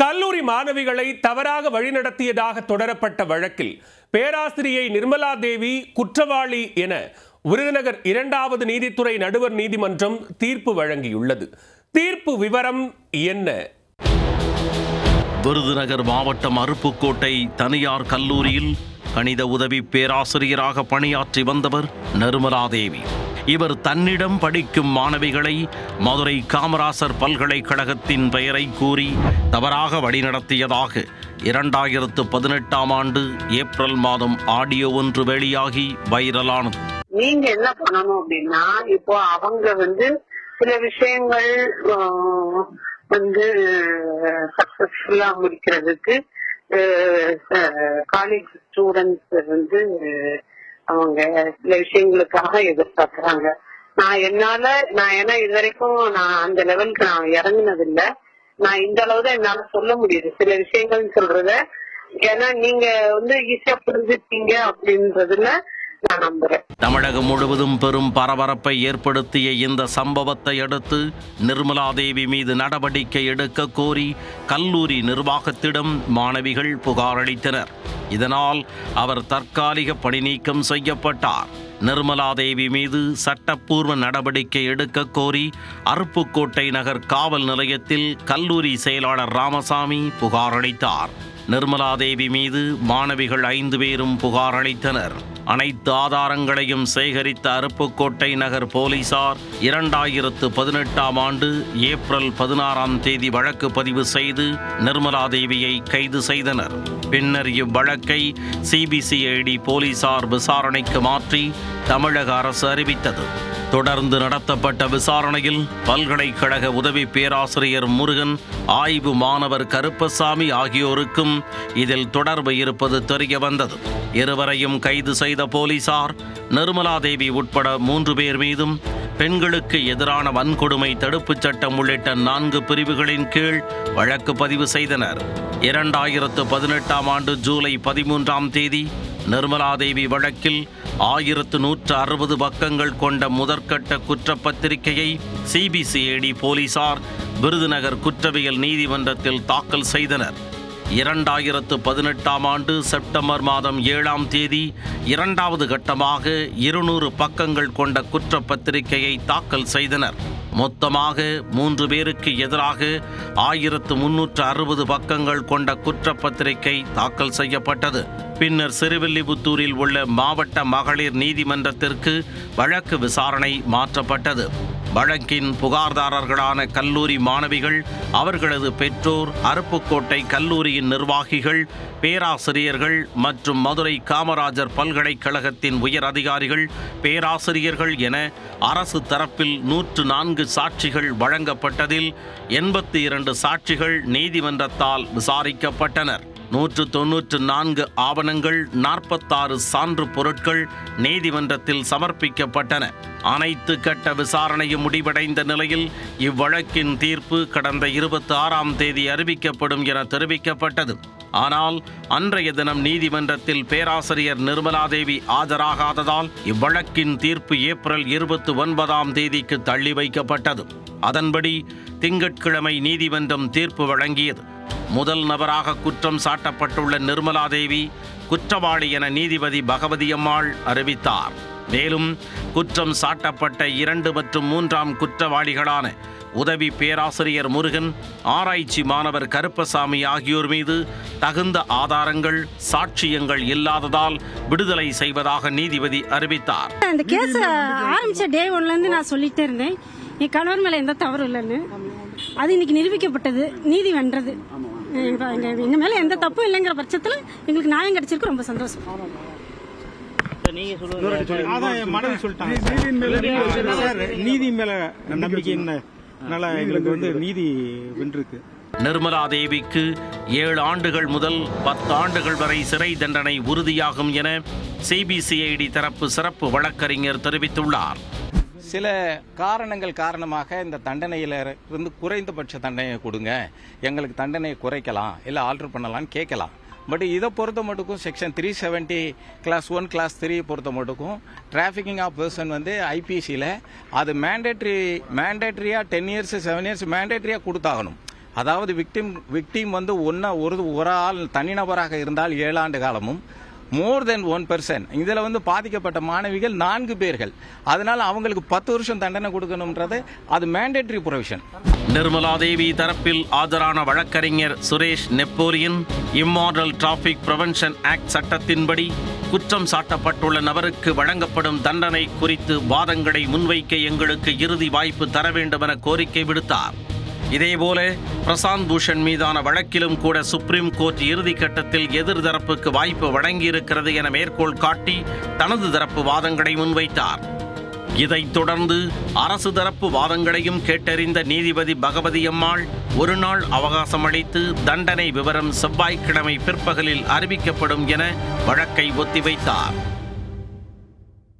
கல்லூரி மாணவிகளை தவறாக வழிநடத்தியதாக தொடரப்பட்ட வழக்கில் பேராசிரியை நிர்மலா தேவி குற்றவாளி என விருதுநகர் 2வது நீதித்துறை நடுவர் நீதிமன்றம் தீர்ப்பு வழங்கியுள்ளது. தீர்ப்பு விவரம் என்ன? விருதுநகர் மாவட்டம் அருப்புக்கோட்டை தனியார் கல்லூரியில் கணித உதவி பேராசிரியராக பணியாற்றி வந்தவர் நிர்மலா தேவி. இவர் தன்னிடம் படிக்கும் மாணவிகளை மதுரை காமராசர் பல்கலைக்கழகத்தின் பெயரை கூறி தவறாக வழிநடத்தியதாக 2018ஆம் ஆண்டு ஏப்ரல் மாதம் ஆடியோ ஒன்று வெளியாகி வைரலானது. நீங்க என்ன பண்ணணும் அப்படின்னா, இப்போ அவங்க சில விஷயங்கள் சக்சஸ்ஃபுல்லா முடிக்கிறதுக்கு காலேஜ் ஸ்டூடெண்ட்ஸ் அவங்க சில விஷயங்களுக்காக எதிர்பார்க்கிறாங்க. ஏன்னா இது வரைக்கும் நான் அந்த லெவலுக்கு நான் இறங்கினது இல்ல. நான் இந்த அளவு தான் என்னால சொல்ல முடியுது சில விஷயங்கள் சொல்றத. ஏன்னா நீங்க ஈஸியா புரிஞ்சுட்டீங்க அப்படின்றதுல நான் நம்புறேன். தமிழகம் முழுவதும் பெரும் பரபரப்பை ஏற்படுத்திய இந்த சம்பவத்தை அடுத்து நிர்மலா தேவி மீது நடவடிக்கை எடுக்க கோரி கல்லூரி நிர்வாகத்திடம் மாணவிகள் புகார் அளித்தனர். இதனால் அவர் தற்காலிக பணி நீக்கம் செய்யப்பட்டார். நிர்மலா தேவி மீது சட்டப்பூர்வ நடவடிக்கை எடுக்க கோரி அருப்புக்கோட்டை நகர் காவல் நிலையத்தில் கல்லூரி செயலாளர் ராமசாமி புகார் அளித்தார். நிர்மலா தேவி மீது மாணவிகள் 5 பேரும் புகார் அளித்தனர். அனைத்து ஆதாரங்களையும் சேகரித்த அருப்புக்கோட்டை நகர் போலீசார் 2018ஆம் ஆண்டு ஏப்ரல் 16ஆம் தேதி வழக்கு பதிவு செய்து நிர்மலா தேவியை கைது செய்தனர். பின்னர் இவ்வழக்கை சிபிசிஐடி போலீசார் விசாரணைக்கு மாற்றி தமிழக அரசு அறிவித்தது. தொடர்ந்து நடத்தப்பட்ட விசாரணையில் பல்கலைக்கழக உதவி பேராசிரியர் முருகன், ஆய்வு மாணவர் கருப்பசாமி ஆகியோருக்கும் இதில் தொடர்பு இருப்பது தெரிய வந்தது. இருவரையும் கைது செய்த போலீசார் நிர்மலா தேவி உட்பட 3 பேர் மீதும் பெண்களுக்கு எதிரான வன்கொடுமை தடுப்புச் சட்டம் உள்ளிட்ட 4 பிரிவுகளின் கீழ் வழக்கு பதிவு செய்தனர். 2018ஆம் ஆண்டு ஜூலை 13ஆம் தேதி நிர்மலா தேவி வழக்கில் 1160 பக்கங்கள் கொண்ட முதற்கட்ட குற்றப்பத்திரிகையை சிபிசிஐடி போலீசார் விருதுநகர் குற்றவியல் நீதிமன்றத்தில் தாக்கல் செய்தனர். 2018ஆம் ஆண்டு செப்டம்பர் மாதம் 7ஆம் தேதி 2வது கட்டமாக 200 பக்கங்கள் கொண்ட குற்றப்பத்திரிகையை தாக்கல் செய்தனர். மொத்தமாக 3 பேருக்கு எதிராக 1360 பக்கங்கள் கொண்ட குற்றப்பத்திரிகை தாக்கல் செய்யப்பட்டது. பின்னர் சிறுவில்லிபுத்தூரில் உள்ள மாவட்ட மகளிர் நீதிமன்றத்திற்கு வழக்கு விசாரணை மாற்றப்பட்டது. வழக்கின் புகார்தாரர்களான கல்லூரி மாணவிகள், அவர்களது பெற்றோர், அருப்புக்கோட்டை கல்லூரியின் நிர்வாகிகள், பேராசிரியர்கள் மற்றும் மதுரை காமராஜர் பல்கலைக்கழகத்தின் உயர் அதிகாரிகள், பேராசிரியர்கள் என அரசு தரப்பில் 104 சாட்சிகள் வழங்கப்பட்டதில் 82 சாட்சிகள் நீதிமன்றத்தால் விசாரிக்கப்பட்டனர். 194 ஆவணங்கள், 46 சான்று பொருட்கள் நீதிமன்றத்தில் சமர்ப்பிக்கப்பட்டன. அனைத்து கட்ட விசாரணையும் முடிவடைந்த நிலையில் இவ்வழக்கின் தீர்ப்பு கடந்த 26ஆம் தேதி அறிவிக்கப்படும் என தெரிவிக்கப்பட்டது. ஆனால் அன்றைய தினம் நீதிமன்றத்தில் பேராசிரியர் நிர்மலா தேவி ஆஜராகாததால் இவ்வழக்கின் தீர்ப்பு ஏப்ரல் 29ஆம் தேதிக்கு தள்ளி வைக்கப்பட்டது. அதன்படி திங்கட்கிழமை நீதிமன்றம் தீர்ப்பு வழங்கியது. முதல் நபராக குற்றம் சாட்டப்பட்டுள்ள நிர்மலா தேவி குற்றவாளி என நீதிபதி பகவதியம்மாள் அறிவித்தார். மேலும் குற்றம் சாட்டப்பட்ட 2 மற்றும் 3ஆம் குற்றவாளிகளான உதவி பேராசிரியர் முருகன், ஆராய்ச்சி மாணவர் கருப்பசாமி ஆகியோர் மீது தகுந்த ஆதாரங்கள், சாட்சியங்கள் இல்லாததால் விடுதலை செய்வதாக நீதிபதி அறிவித்தார். அந்த கேஸ் ஆரம்பிச்ச டே 1லேருந்து நான் சொல்லிட்டே இருந்தேன், என் கணவர் மேல எந்த தவறு இல்லைன்னு. அது இன்னைக்கு நிரூபிக்கப்பட்டது, நீதி வென்றது. எங்க மேல எந்த தப்பும் இல்லைங்கிற பட்சத்துல எங்களுக்கு நியாயம் கிடைச்சிருக்கு, ரொம்ப சந்தோஷம். நீதி மேல நம்பிக்கை எங்களுக்கு நீதி வென்றிருக்கு. நிர்மலா தேவிக்கு 7 ஆண்டுகள் முதல் 10 ஆண்டுகள் வரை சிறை தண்டனை உறுதியாகும் என சிபிசிஐடி தரப்பு சிறப்பு வழக்கறிஞர் தெரிவித்துள்ளார். சில காரணங்கள் காரணமாக இந்த தண்டனையில் இருந்து குறைந்தபட்ச தண்டனையை கொடுங்க, எங்களுக்கு தண்டனையை குறைக்கலாம், இல்லை ஆல்டர் பண்ணலான்னு கேட்கலாம். பட் இதை பொறுத்த மட்டுக்கும் செக்ஷன் 370 கிளாஸ் 1 கிளாஸ் 3 பொறுத்த மட்டுக்கும் டிராஃபிக்கிங் ஆஃப் பர்சன் ஐபிசியில் அது மேண்டேட்ரியாக 10 இயர்ஸ் 7 இயர்ஸ் மேண்டேட்ரியாக கொடுத்தாகணும். அதாவது விக்டிம் வந்து ஒரு ஆள் தனிநபராக இருந்தால் 7 ஆண்டு காலமும், மோர் தென் 1%. இதில் வந்து பாதிக்கப்பட்ட மாணவிகள் 4 பேர்கள். அதனால அவங்களுக்கு 10 வருஷம் தண்டனை கொடுக்கணும்ன்றது அது மேண்டேட்டரி ப்ரொவிஷன். நிர்மலா தேவி தரப்பில் ஆஜரான வழக்கறிஞர் Suresh Napoleon, immoral traffic prevention act சட்டத்தின்படி குற்றம் சாட்டப்பட்டுள்ள நபருக்கு வழங்கப்படும் தண்டனை குறித்து வாதங்களை முன்வைக்க எங்களுக்கு இறுதி வாய்ப்பு தர வேண்டும் என கோரிக்கை விடுத்தார். இதேபோல பிரசாந்த் பூஷன் மீதான வழக்கிலும் கூட சுப்ரீம் கோர்ட் இறுதிக்கட்டத்தில் எதிர்தரப்புக்கு வாய்ப்பு வழங்கியிருக்கிறது என மேற்கோள் காட்டி தனது தரப்பு வாதங்களை முன்வைத்தார். இதைத் தொடர்ந்து அரசு தரப்பு வாதங்களையும் கேட்டறிந்த நீதிபதி பகவதி அம்மாள் ஒரு நாள் அவகாசம் அளித்து தண்டனை விவரம் செவ்வாய்க்கிழமை பிற்பகலில் அறிவிக்கப்படும் என வழக்கை ஒத்திவைத்தார்.